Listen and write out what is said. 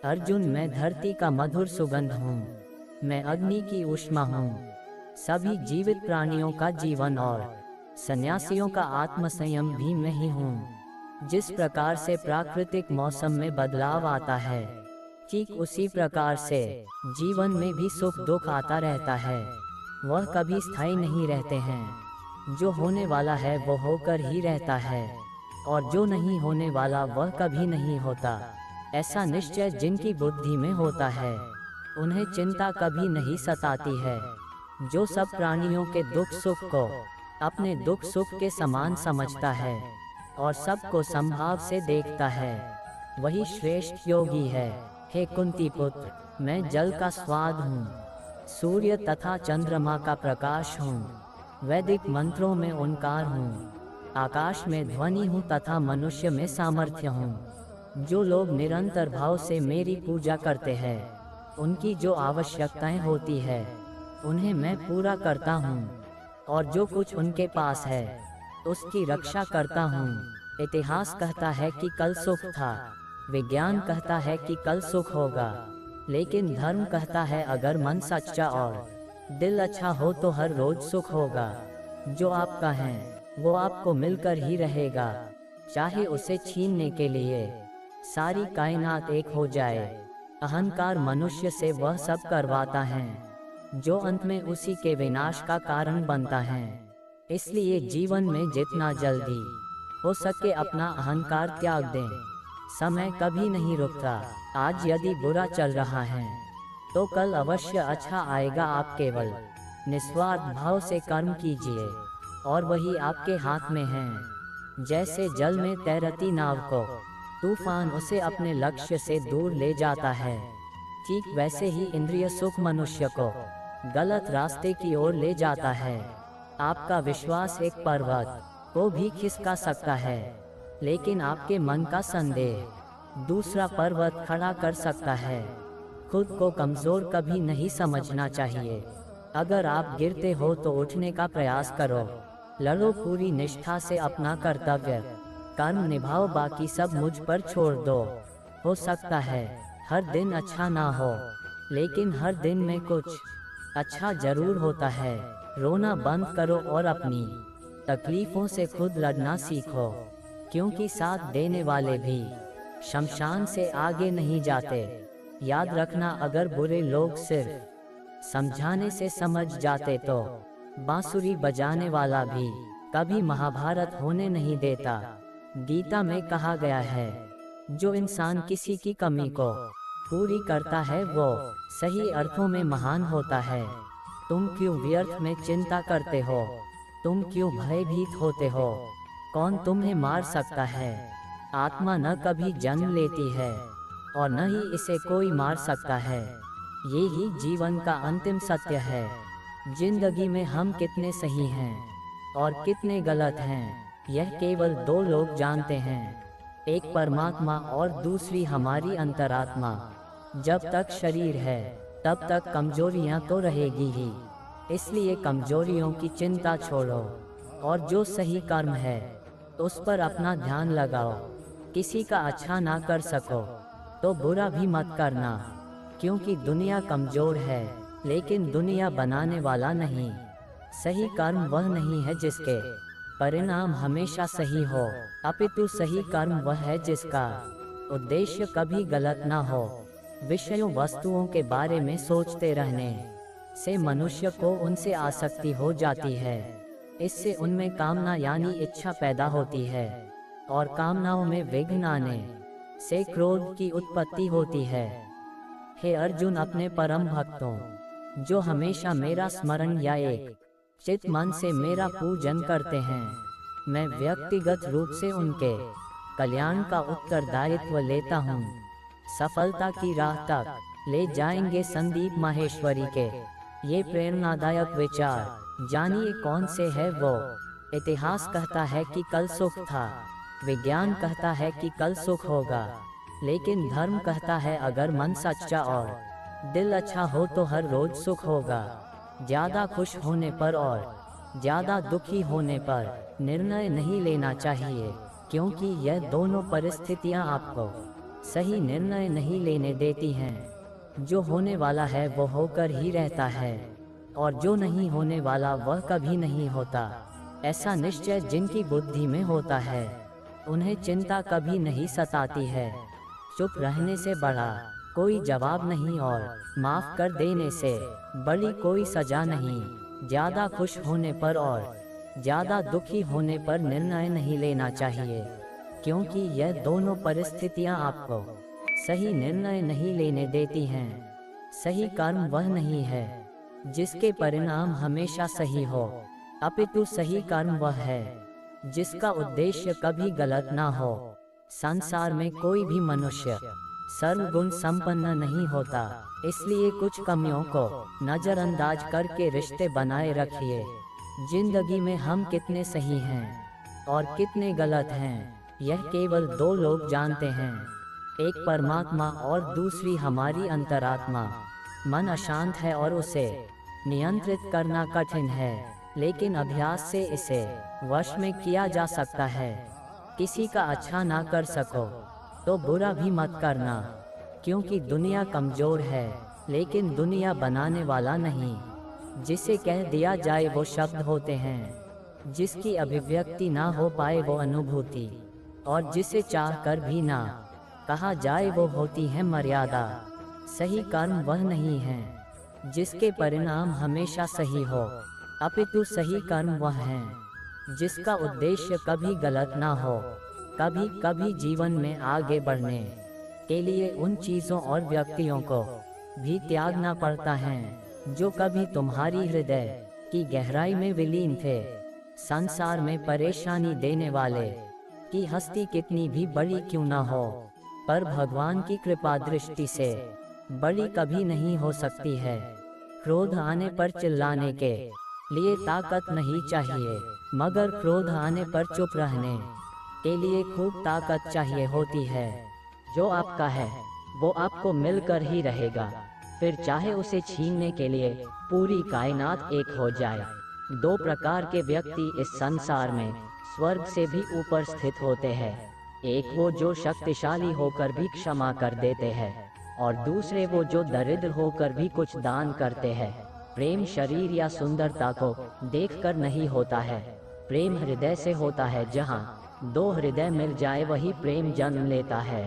अर्जुन, मैं धरती का मधुर सुगंध हूँ, मैं अग्नि की ऊष्मा हूँ, सभी जीवित प्राणियों का जीवन और सन्यासियों का आत्मसंयम भी मैं ही हूँ। जिस प्रकार से प्राकृतिक मौसम में बदलाव आता है, ठीक उसी प्रकार से जीवन में भी सुख दुख आता रहता है। वह कभी स्थायी नहीं रहते हैं। जो होने वाला है वो होकर ही रहता है, और जो नहीं होने वाला वह कभी नहीं होता। ऐसा निश्चय जिनकी बुद्धि में होता है, उन्हें चिंता कभी नहीं सताती है। जो सब प्राणियों के दुख सुख को अपने दुख सुख के समान समझता है और सबको समभाव से देखता है, वही श्रेष्ठ योगी है। हे कुंती पुत्र, मैं जल का स्वाद हूँ, सूर्य तथा चंद्रमा का प्रकाश हूँ, वैदिक मंत्रों में ओंकार हूँ, आकाश में ध्वनि हूँ तथा मनुष्य में सामर्थ्य हूँ। जो लोग निरंतर भाव से मेरी पूजा करते हैं, उनकी जो आवश्यकताएं होती है उन्हें मैं पूरा करता हूँ, और जो कुछ उनके पास है उसकी रक्षा करता हूँ। इतिहास कहता है कि कल सुख था, विज्ञान कहता है कि कल सुख होगा, लेकिन धर्म कहता है अगर मन सच्चा और दिल अच्छा हो तो हर रोज सुख होगा। जो आपका है वो आपको मिलकर ही रहेगा, चाहे उसे छीनने के लिए सारी कायनात एक हो जाए। अहंकार मनुष्य से वह सब करवाता है जो अंत में उसी के विनाश का कारण बनता है। इसलिए जीवन में जितना जल्दी हो सके अपना अहंकार त्याग दें। समय कभी नहीं रुकता। आज यदि बुरा चल रहा है तो कल अवश्य अच्छा आएगा। आप केवल निस्वार्थ भाव से कर्म कीजिए और वही आपके हाथ में है। जैसे जल में तैरती नाव को तूफान उसे अपने लक्ष्य से दूर ले जाता है, ठीक वैसे ही इंद्रिय सुख मनुष्य को गलत रास्ते की ओर ले जाता है। आपका विश्वास एक पर्वत को भी खिसका सकता है, लेकिन आपके मन का संदेह दूसरा पर्वत खड़ा कर सकता है। खुद को कमजोर कभी नहीं समझना चाहिए। अगर आप गिरते हो तो उठने का प्रयास करो। लड़ो पूरी निष्ठा से अपना कर्तव्य, कर्म निभाओ, बाकी सब मुझ पर छोड़ दो। हो सकता है हर दिन अच्छा ना हो, लेकिन हर दिन में कुछ अच्छा जरूर होता है। रोना बंद करो और अपनी तकलीफों से खुद लड़ना सीखो, क्योंकि साथ देने वाले भी शमशान से आगे नहीं जाते। याद रखना, अगर बुरे लोग सिर्फ समझाने से समझ जाते तो बांसुरी बजाने वाला भी कभी महाभारत होने नहीं देता। गीता में कहा गया है, जो इंसान किसी की कमी को पूरी करता है वो सही अर्थों में महान होता है। तुम क्यों व्यर्थ में चिंता करते हो? तुम क्यों भयभीत होते हो? कौन तुम्हें मार सकता है? आत्मा न कभी जन्म लेती है और न ही इसे कोई मार सकता है। ये ही जीवन का अंतिम सत्य है। जिंदगी में हम कितने सही हैं और कितने गलत हैं, यह केवल दो लोग जानते हैं, एक परमात्मा और दूसरी हमारी अंतरात्मा। जब तक शरीर है तब तक कमजोरियां तो रहेगी ही, इसलिए कमजोरियों की चिंता छोड़ो और जो सही कर्म है उस पर अपना ध्यान लगाओ। किसी का अच्छा ना कर सको तो बुरा भी मत करना, क्योंकि दुनिया कमजोर है लेकिन दुनिया बनाने वाला नहीं। सही कर्म वह नहीं है जिसके परिणाम हमेशा सही हो, अपितु सही कर्म वह है जिसका उद्देश्य कभी गलत ना हो। विषयों वस्तुओं के बारे में सोचते रहने से मनुष्य को उनसे आसक्ति हो जाती है। इससे उनमें कामना यानी इच्छा पैदा होती है और कामनाओं में विघ्न आने से क्रोध की उत्पत्ति होती है। हे अर्जुन, अपने परम भक्तों जो हमेशा मेरा स्मरण या एक चित मन से मेरा पूजन करते हैं, मैं व्यक्तिगत रूप से उनके कल्याण का उत्तरदायित्व लेता हूँ। सफलता की राह तक ले जाएंगे संदीप माहेश्वरी के ये प्रेरणादायक विचार। जानिए कौन से है वो। इतिहास कहता है कि कल सुख था, विज्ञान कहता है कि कल सुख होगा, लेकिन धर्म कहता है अगर मन सच्चा और दिल अच्छा हो तो हर रोज सुख होगा। ज्यादा खुश होने पर और ज्यादा दुखी होने पर निर्णय नहीं लेना चाहिए, क्योंकि यह दोनों परिस्थितियां आपको सही निर्णय नहीं लेने देती हैं। जो होने वाला है वो होकर ही रहता है, और जो नहीं होने वाला वह कभी नहीं होता। ऐसा निश्चय जिनकी बुद्धि में होता है, उन्हें चिंता कभी नहीं सताती है। चुप रहने से बड़ा कोई जवाब नहीं, और माफ कर देने से बड़ी कोई सजा नहीं। ज्यादा खुश होने पर और ज्यादा दुखी होने पर निर्णय नहीं लेना चाहिए, क्योंकि यह दोनों परिस्थितियां आपको सही निर्णय नहीं लेने देती हैं। सही कर्म वह नहीं है जिसके परिणाम हमेशा सही हो, अपितु सही कर्म वह है जिसका उद्देश्य कभी गलत ना हो। संसार में कोई भी मनुष्य सर्वगुण संपन्न नहीं होता, इसलिए कुछ कमियों को नजरअंदाज करके रिश्ते बनाए रखिए। जिंदगी में हम कितने सही हैं और कितने गलत हैं, यह केवल दो लोग जानते हैं, एक परमात्मा और दूसरी हमारी अंतरात्मा। मन अशांत है और उसे नियंत्रित करना कठिन है, लेकिन अभ्यास से इसे वश में किया जा सकता है। किसी का अच्छा ना कर सको तो बुरा भी मत करना, क्योंकि दुनिया कमजोर है, लेकिन दुनिया बनाने वाला नहीं। जिसे कह दिया जाए वो शब्द होते हैं, जिसकी अभिव्यक्ति ना हो पाए वो अनुभूति, और जिसे चाह कर भी ना कहा जाए वो होती है मर्यादा। सही कर्म वह नहीं है जिसके परिणाम हमेशा सही हो, अपितु सही कर्म वह है जिसका उद्देश्य कभी गलत ना हो। कभी कभी जीवन में आगे बढ़ने के लिए उन चीज़ों और व्यक्तियों को भी त्यागना पड़ता है जो कभी तुम्हारी हृदय की गहराई में विलीन थे। संसार में परेशानी देने वाले की हस्ती कितनी भी बड़ी क्यों ना हो, पर भगवान की कृपा दृष्टि से बड़ी कभी नहीं हो सकती है। क्रोध आने पर चिल्लाने के लिए ताकत नहीं चाहिए, मगर क्रोध आने पर चुप रहने के लिए खूब ताकत चाहिए होती है। जो आपका है वो आपको मिलकर ही रहेगा, फिर चाहे उसे छीनने के लिए पूरी कायनात एक हो जाए। दो प्रकार के व्यक्ति इस संसार में स्वर्ग से भी ऊपर स्थित होते हैं। एक वो जो शक्तिशाली होकर भी क्षमा कर देते हैं, और दूसरे वो जो दरिद्र होकर भी कुछ दान करते हैं। प्रेम शरीर या सुंदरता को देखकर नहीं होता है, प्रेम हृदय से होता है। जहाँ दो हृदय मिल जाए वही प्रेम जन्म लेता है।